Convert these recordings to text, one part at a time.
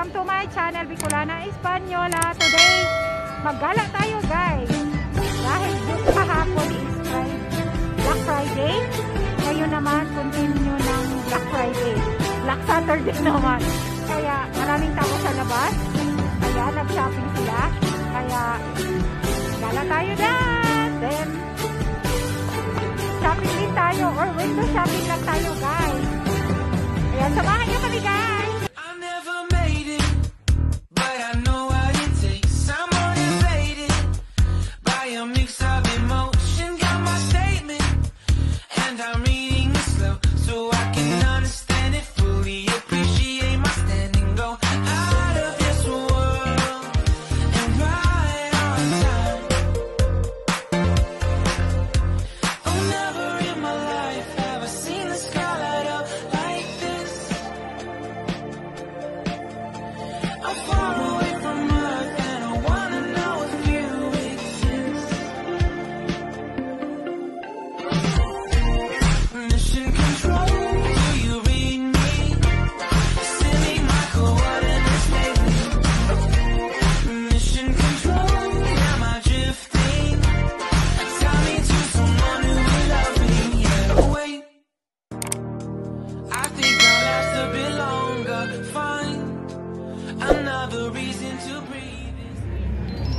Welcome to my channel, Bicolana Española. Today, maggala tayo guys. Dahil kahapon is Black Friday. Ngayon naman, continue ng Black Friday. Black Saturday naman. Kaya maraming tao sa labas. Kaya nag-shopping sila. Kaya gala tayo dyan. Then, shopping din tayo or window shopping lang tayo guys. Ayan, samahan nyo kami guys.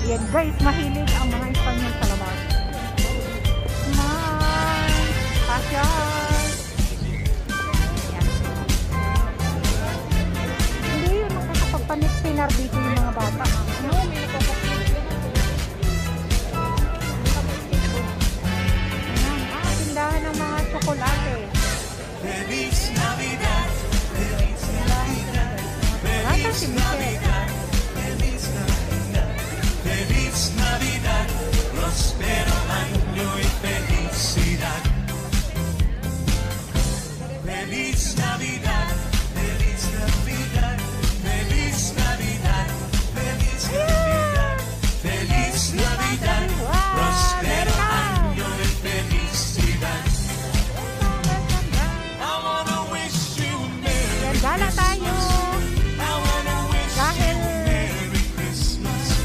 Yan guys, mahilig ang mga Espanyol sa labas. Smile! Pasyal! Yan. Hindi yun nakakapagpanik-pinar dito yung mga bata. No, may nakakapagpanik. Ayan, tindahan ng mga tsokolate. Feliz Navidad! Feliz Navidad! Feliz Navidad! Feliz Navidad, prospero año y felicidad. Feliz Navidad, feliz Navidad, feliz Navidad, feliz Navidad, feliz Navidad, prospero año y felicidad. I wanna wish you a Merry Christmas.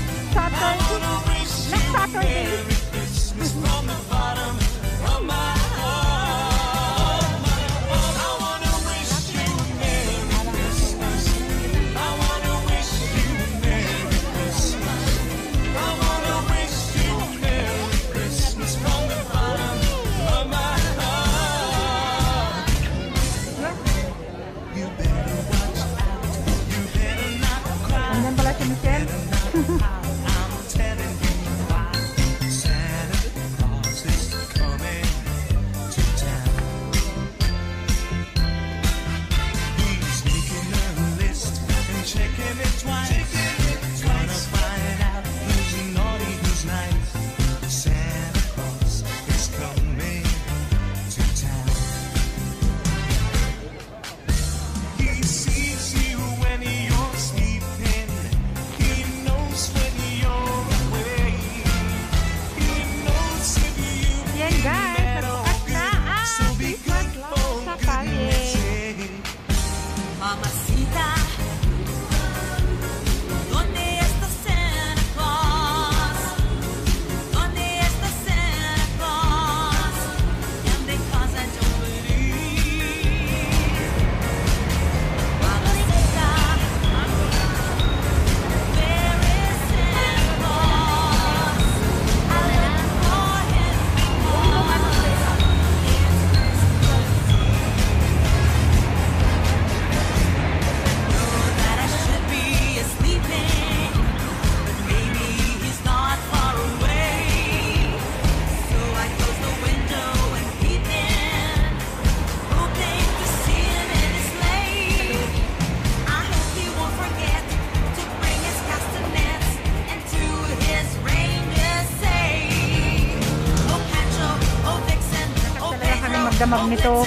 Damag nito,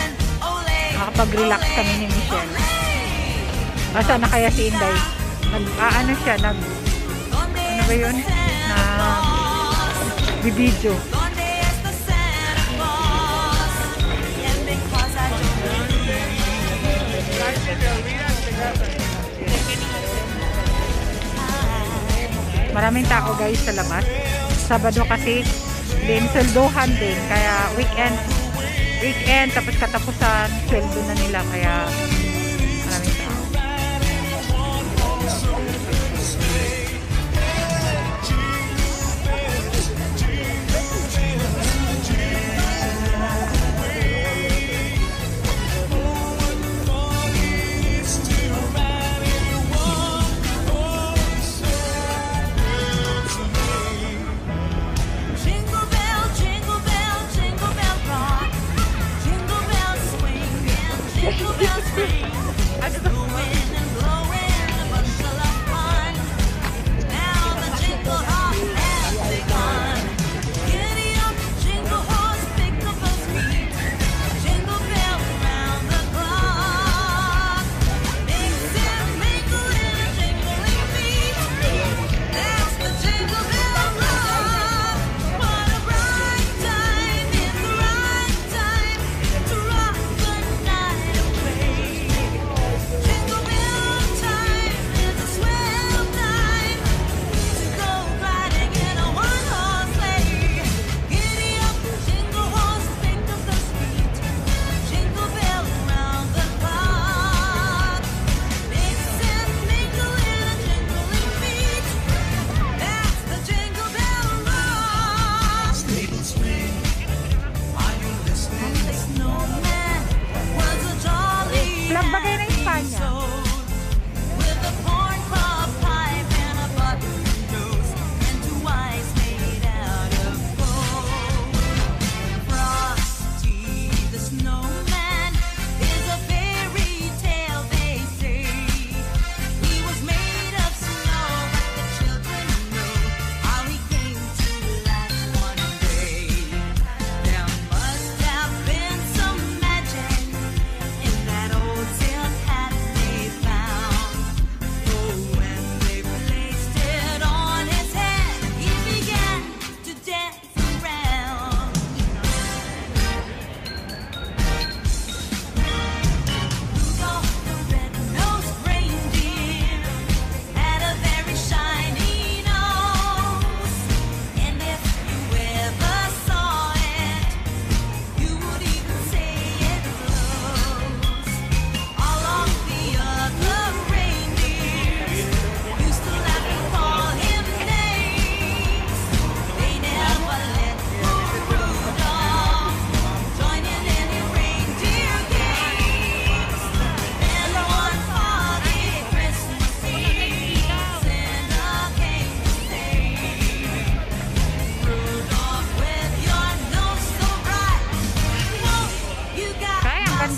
nakapag-relax kami ni Michelle. Asa na kaya si Inday? Ano siya, ano ba yun? Bibidyo. Maraming tao guys sa labas. Sabado kasi din sweldohan din. Kaya weekend tapos katapusan sweldo na nila. Kaya maraming tao.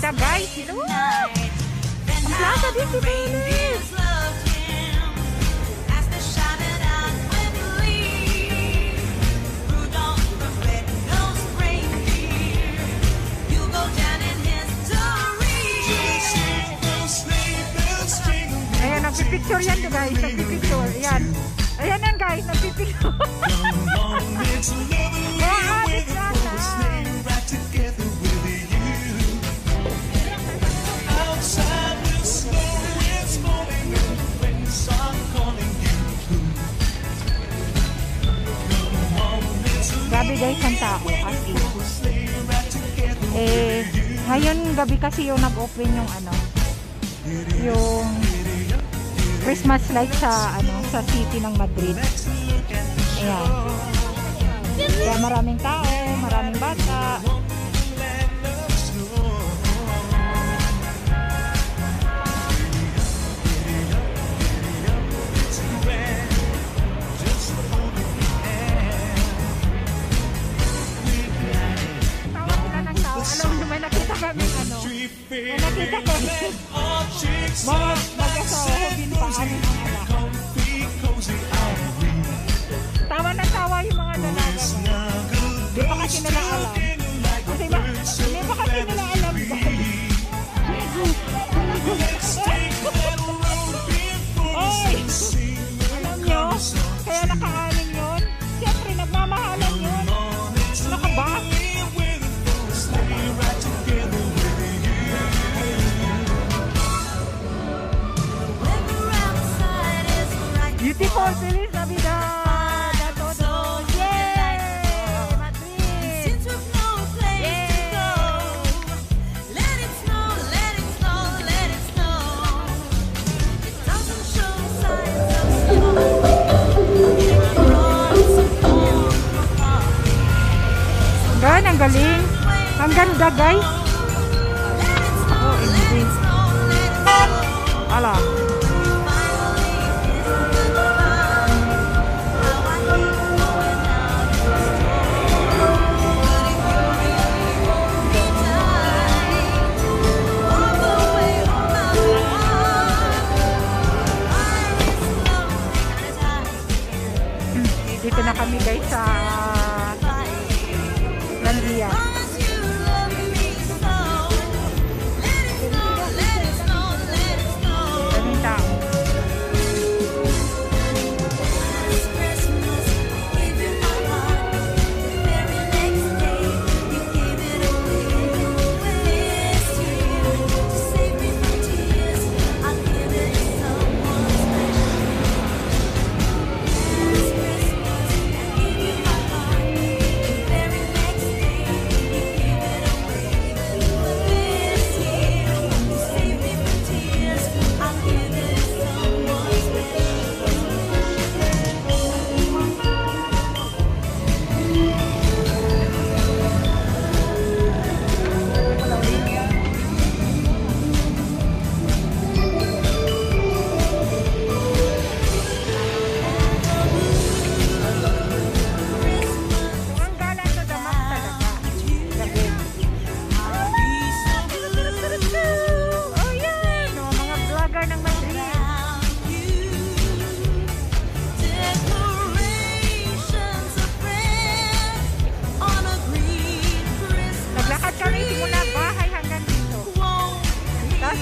Guys, hello! Ang plaza dito, Dennis! Ayan, nagpipicture yan guys, nagpipicture. Ayan. Ayan yan guys, nagpipicture. Grabe guys ang tao as in. Ngayon gabi kasi yung nag-open yung yung Christmas light sa sa city ng Madrid. Ayan. Kaya maraming tao, maraming bata. Nakita ko mga mag-asawa ko binpaan ng mga anak. Tawa na tawa yung mga dalaga. Di pa kasi nila alam. Kasi hindi pa kasi nila alam guys. Oy! Alam nyo? Kaya nakaanin yun. Siyempre nagmamahalan yun. Nakaba? Beautiful, Feliz Navidad! ganda guys. Oh, hindi. Ala. Dito na kami guys sa Landia. Daming tao.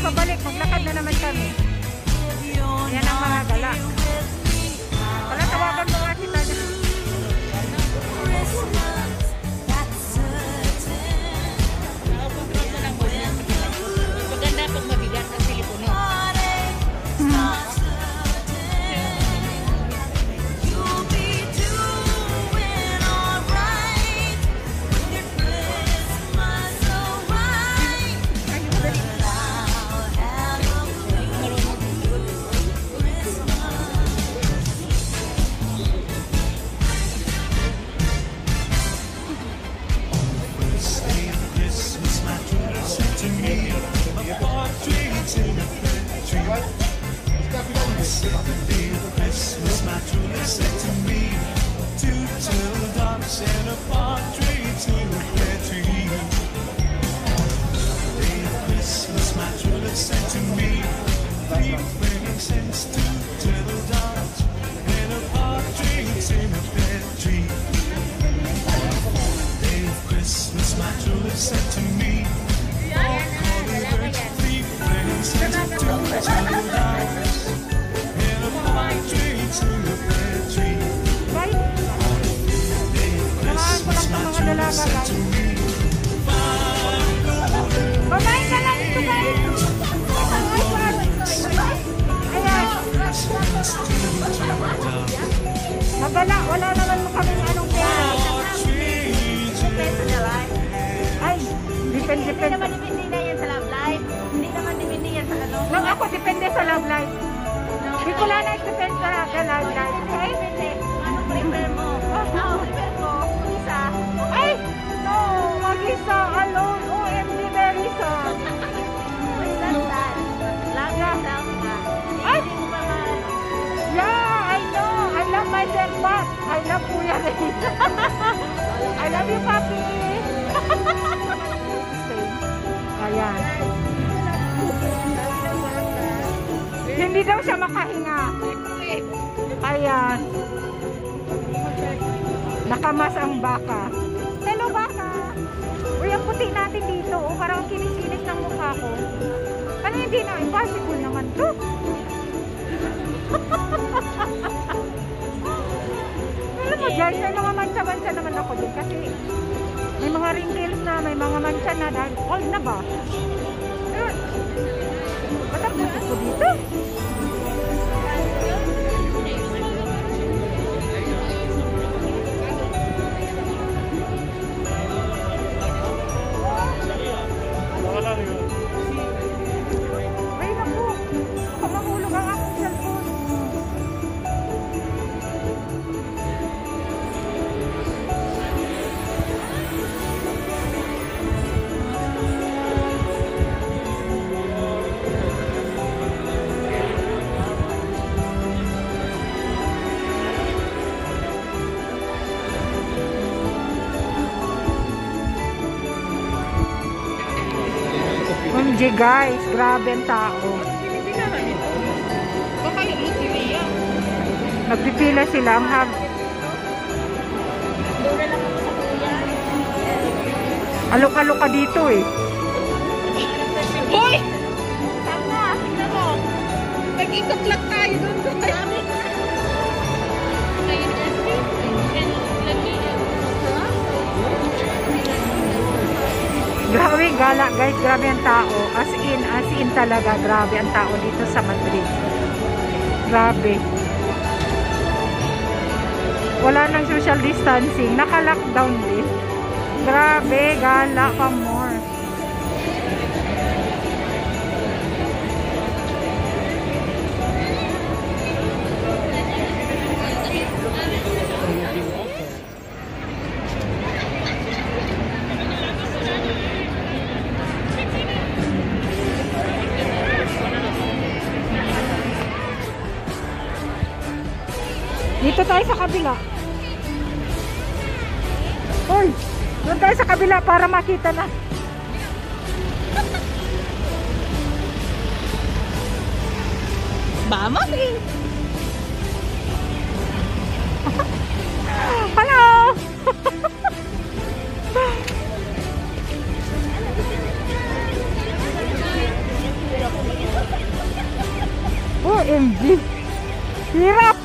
Pabalik, maglakad na naman kami. Yan ang mga gala. Wala, tawagan mo nga si Tanya. Maganda pag mabigat ang telepono. Christmas, my true love said to me, two turtle doves and a partridge in a pear tree. Day of Christmas, my true love said to me, three frankincense, two turtle doves and a partridge in a pear tree. Day of Christmas, my true love said to me, four calling birds, three frankincense, two turtle doves. Babae ka lang ito guys. Ayan. Magala, wala naman mo kaming anong pera. Ay, depende. Hindi naman depende na yan sa love life. Hindi naman depende yan sa ano. Lang ako, depende sa love life. Hindi ko lang na-expense sa love life. Okay? Ano prefer mo? Ako prefer ko, isa. Ay! No! Mag-isa alone. OMG, very sad. Love yourself ka. Ay! Hindi mo pa maano. Yeah, I know. I love myself back. I love Kuya Ray. I love you, Papi. Ayan. Hindi daw siya makahinga. Ayan. Nakamas ang baka. Hello, baka. Uy, ang puti natin dito. Oh, parang kinis-kinis ng mukha ko. Ano hindi na? Impossible naman to. Alam mo, guys, may mga mancha-mancha naman ako din kasi may mga wrinkles na, may mga mancha na dahil old na ba? Ba't ang puti ko dito? Ay, naku. Baka mahulog ang aking cellphone. OMG guys, grabe ang tao. Pinipilahan ito. Baka yung loteria. Nagpipila sila ang hab. Doon na lang ako sa kuya. Alok-aloka dito eh. Hoy! Tama, tingnan mo. Nag-ikot lang tayo doon. Dami na. Ngayon kasi, lagi Grabe gala guys, grabe ang tao. As in talaga, grabe ang tao dito sa Madrid. Grabe. Wala nang social distancing, naka-lockdown din. Grabe, gala pa more. Dito tayo sa kabila. Hoy, doon tayo sa kabila para makita na. Vamos eh. Hello! OMG! Hirap!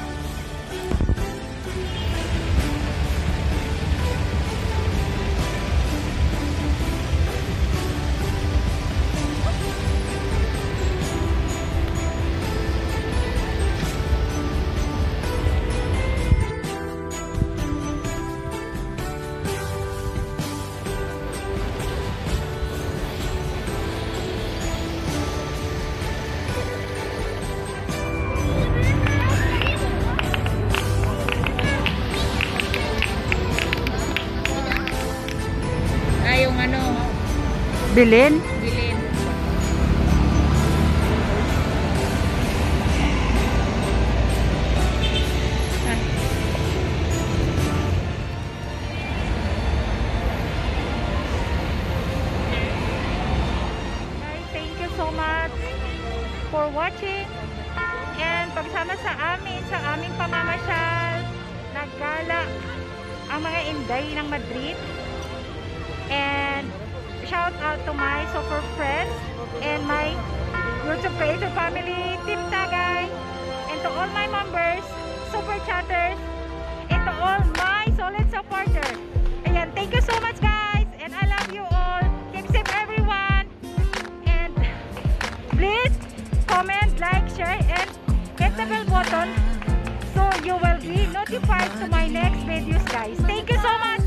Yung ano, Bilin? bilin. Guys, thank you so much for watching. And pagsama sa amin, sa aming pamamasyal, naggala ang mga inday ng Madrid. And shout out to my super friends and my YouTube creator family, Team Tagay, and to all my members, super chatters, and to all my solid supporters. Ayan, thank you so much guys, and I love you all. Keep safe everyone, and please comment, like, share, and hit the bell button so you will be notified to my next videos guys. Thank you so much.